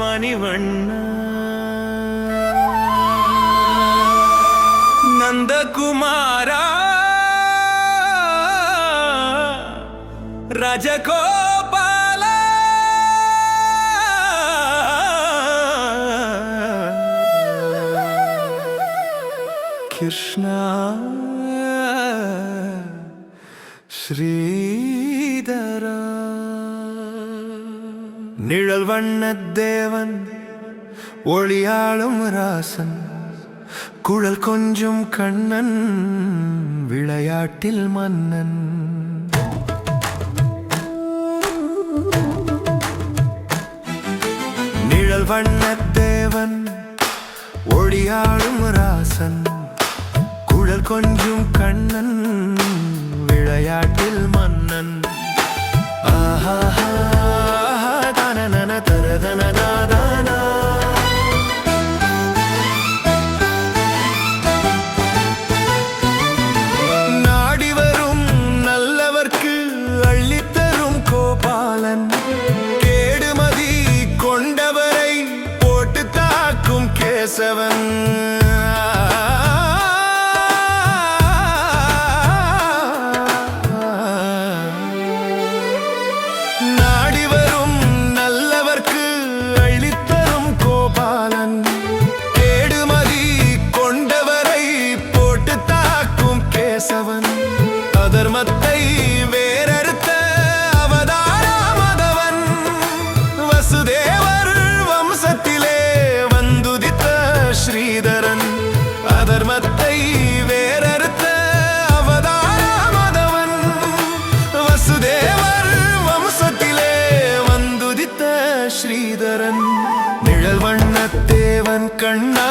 மணிவண்ணா நந்தகுமாரா ராஜகோபால கிருஷ்ணா ஸ்ரீதரா நிழல் வண்ணத்தேவன் ஒளியாளும் ராசன் குழல் கொஞ்சும் கண்ணன் விளையாட்டில் மன்னன் நிழல் வண்ணத்தேவன் ஒளியாளும் ராசன் குழல் கொஞ்சும் கண்ணன் விளையாட்டில் மன்னன் ஆஹா தனன தரதனதானா நாடி வரும் நல்லவர்க்கு அள்ளித்தரும் கோபாலன் கேடுமதி கொண்டவரை போட்டு தாக்கும் கேசவன் அதர்மத்தை வேறறுத்த அவதாரமதவன் வசுதேவர் வம்சத்திலே வந்துதித்த ஸ்ரீதரன் அதர்மத்தை வேறறுத்த அவதாரமதவன் வசுதேவர் வம்சத்திலே வந்துதித்த ஸ்ரீதரன் நிழல் வண்ணத்தேவன் கண்ணா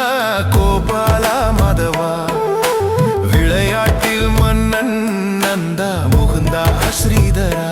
கோபாலா மதவா விளையாட்டில் மன்னன் நந்தா முகுந்தா ஸ்ரீதரா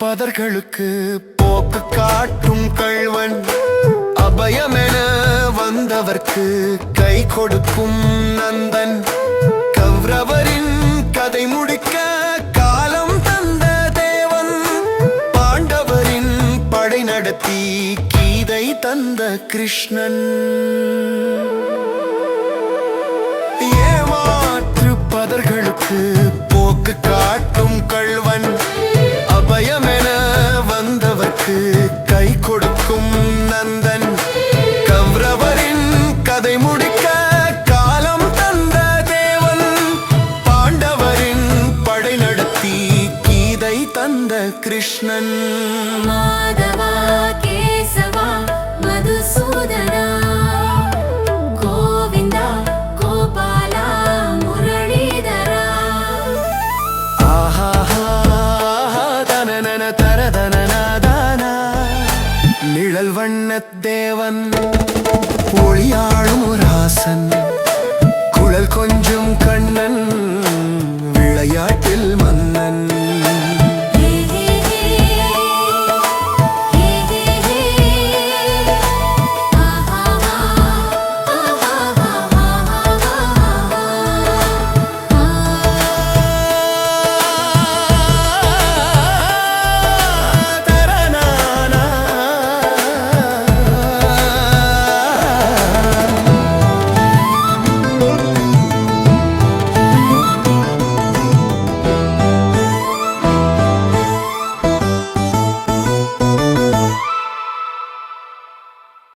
பதர்களுக்கு போக்கு காட்டும் கள்வன் அபயமென வந்தவர்க்கு கை கொடுக்கும் நந்தன் கௌரவரின் கதை முடிக்க காலம் தந்த தேவன் பாண்டவரின் படை நடத்தி கீதை தந்த கிருஷ்ணன் ஏமாற்று பதர்களுக்கு போக்கு காட்டும் கள்வன் அபயமென வந்தவர்க்கு கை கொடுக்கும் நந்தன் கௌரவரின் கதை முடிக்க காலம் தந்த தேவன் பாண்டவரின் படை நடத்தி கீதை தந்த கிருஷ்ணன் மாதவா கேசவா மதுசூதனா கோவிந்தா கோபாலா முரளிதரா நிழல் வண்ணத்தேவன் ஒளியாளும் ராசன் குழல் கொஞ்சம்